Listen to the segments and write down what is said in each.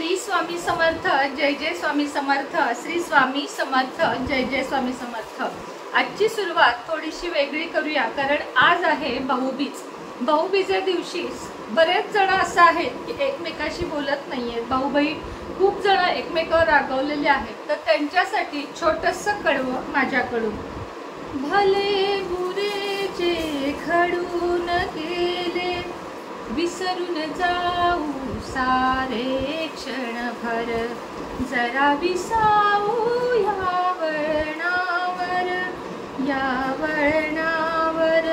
श्री स्वामी समर्थ, जय जय स्वामी समर्थ, श्री स्वामी समर्थ, जय जय स्वामी समर्थ। आजची सुरुवात थोडीशी वेगळी करूया, कारण आज आहे भाऊबीज। भाऊबीजे दिवशी बरेच जण असं आहेत की एकमेकाशी बोलत नाहीयेत, भाऊ बहीण खूप जण एकमेकावर रागवलेले आहेत। तर त्यांच्यासाठी छोटंसं कडवं माझ्याकडून। भले बुरे जे घडून गेले विसरून जाऊ सारे क्षणभर, जरा विसावू या वळणावर, या वळणावर,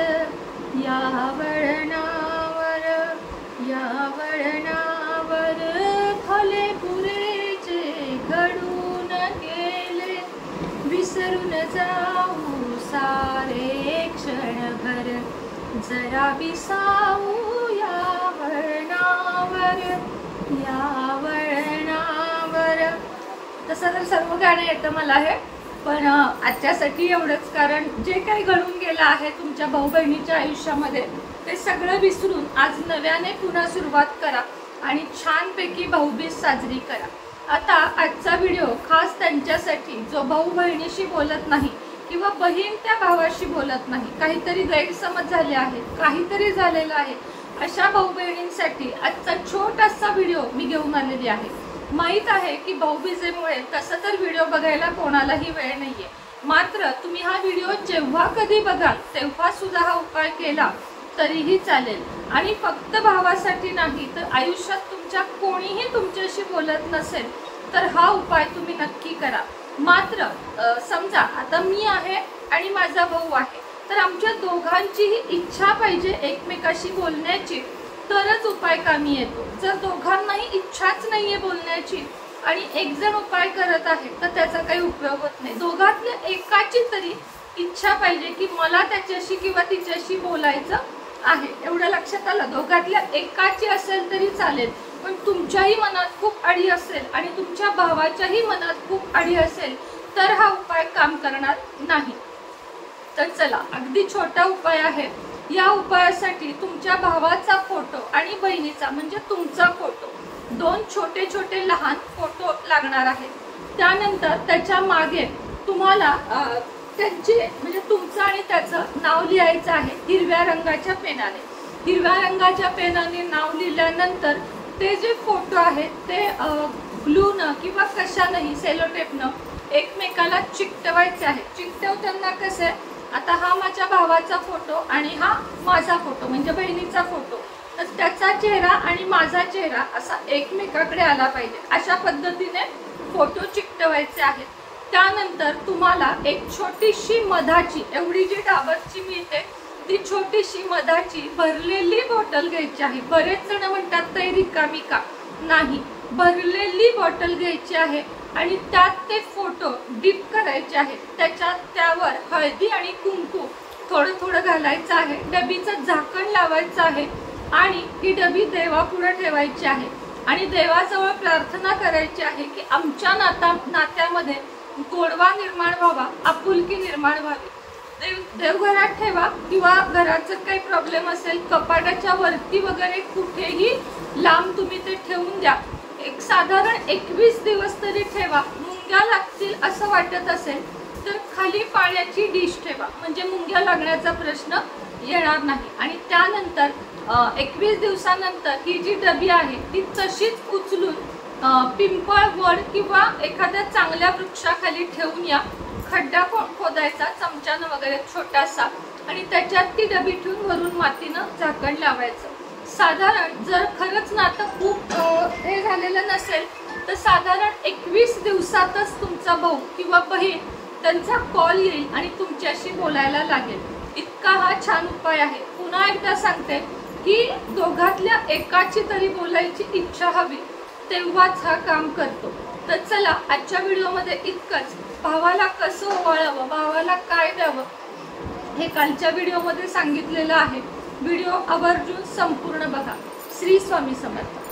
या वळणावर, या वळणावर। भले बुरे जे घडून गेले विसरून जाऊ सारे क्षणभर, जरा विसावू या वळणावर, या वळणावर। तसं तर सर्व गाणं येतं मला हे, पण आजच्यासाठी एवढंच, कारण जे काही घडून गेलं आहे तुमच्या भाऊ बहिणीच्या आयुष्यामध्ये ते सगळं विसरून आज नव्याने पुन्हा सुरुवात करा आणि छानपैकी भाऊबीज साजरी करा। आता आजचा व्हिडिओ खास त्यांच्यासाठी जो भाऊ बहिणीशी बोलत नाही किंवा बहीण त्या भावाशी बोलत नाही, काहीतरी गैरसमज झाले आहेत, काहीतरी झालेलं आहे, अशा भाऊ बहिणींसाठी आजचा छोटासा व्हिडिओ मी घेऊन आलेली आहे। माहित आहे की भाऊबीजेमुळे तसं तर व्हिडिओ बघायला कोणालाही वेळ नाहीये, मात्र तुम्ही हा व्हिडिओ जेव्हा कधी बघाल तेव्हा सुद्धा हा उपाय केला तरीही चालेल। आणि फक्त भावासाठी नाही तर आयुष्यात तुमच्या कोणीही तुमच्याशी बोलत नसेल तर हा उपाय तुम्ही नक्की करा। मात्र समजा आता मी आहे आणि माझा भाऊ आहे, तर आमच्या दोघांचीही इच्छा पाहिजे एकमेकाशी बोलण्याची, तरच उपाय कामी येतो। जर दोघांनाही इच्छाच नाहीये बोलण्याची आणि एक जण उपाय करत आहे तर त्याचा काही उपयोग होत नाही। दोघातल्या एकाची तरी इच्छा पाहिजे की मला त्याच्याशी किंवा तिच्याशी बोलायचं आहे, एवढं लक्षात आलं। दोघातल्या एकाची असेल तरी चालेल, पण तुमच्याही मनात खूप अडी असेल आणि तुमच्या भावाच्याही मनात खूप अडी असेल तर हा उपाय काम करणार नाही। तर चला, अगदी छोटा उपाय आहे। या उपायासाठी तुमच्या भावाचा फोटो आणि बहिणीचा म्हणजे तुमचा फोटो, दोन छोटे छोटे लहान फोटो लागणार आहेत। त्यानंतर त्याच्या मागे तुम्हाला त्यांचे म्हणजे तुमचं आणि त्याचं नाव लिहायचं आहे हिरव्या रंगाच्या पेनाने। हिरव्या रंगाच्या पेनाने नाव लिहिल्यानंतर ते जे फोटो आहेत ते ग्लूनं किंवा कशानंही सेलोटेपनं एकमेकाला चिकटवायचे आहे। चिकटवताना कसे, आता हा माझ्या भावाचा फोटो आणि हा माझा फोटो म्हणजे बहिणीचा फोटो, तर त्याचा चेहरा आणि माझा चेहरा असा एकमेकाकडे आला पाहिजे, अशा पद्धतीने फोटो चिकटवायचे आहेत। त्यानंतर तुम्हाला एक छोटीशी मधाची, एवढी जी डाबरची मिळते ती छोटीशी मधाची भरलेली बॉटल घ्यायची आहे। बरेच जण म्हणतात तरी रिकामी का, नाही, भरलेली बॉटल घ्यायची आहे आणि त्यात ते फोटो डीप करायचे आहेत। त्यावर हळदी आणि कुंकू थोडं थोडं घालायचं आहे, डबीचं झाकण लावायचं आहे आणि ही डबी देवापुढे ठेवायची आहे आणि देवाजवळ प्रार्थना करायची आहे की आमच्या नात्यामध्ये गोडवा निर्माण व्हावा, आपुलकी निर्माण व्हावी। देवघरात ठेवा किंवा घराचं काही प्रॉब्लेम असेल कपाटाच्या वरती वगैरे कुठेही लांब तुम्ही ते ठेवून द्या। एक साधारण 21 दिवस तरी ठेवा। मुंग्या लागतील असं वाटत असेल तर खाली पाण्याची डिश ठेवा, म्हणजे मुंग्या लागण्याचा प्रश्न येणार नाही। आणि त्यानंतर 21 दिवसानंतर ही जी डबी आहे ती तशीच उचलून पिंपळ, वड किंवा एखाद्या चांगल्या वृक्षाखाली ठेवून या। खड्डा खोदायचा चमच्यानं वगैरे छोटासा आणि त्याच्यात ती डबी ठेवून वरून मातीनं झाकण लावायचं। साधारण जर खरंच नातं खूप हे झालेलं नसेल तर साधारण 21 दिवसातच तुमचा भाऊ किंवा बहीण त्यांचा कॉल येईल आणि तुमच्याशी बोलायला लागेल। इतका हा छान उपाय आहे। पुन्हा एकदा सांगते की दोघातल्या एकाची तरी बोलायची इच्छा हवी, तेव्हाच हा काम करतो। तर चला, आजच्या व्हिडिओमध्ये इतकंच। भावाला कसं ओवाळावं, भावाला काय द्यावं हे कालच्या व्हिडिओमध्ये सांगितलेलं आहे। व्हिडिओ आवर्जून संपूर्ण बघा। श्री स्वामी समर्थ।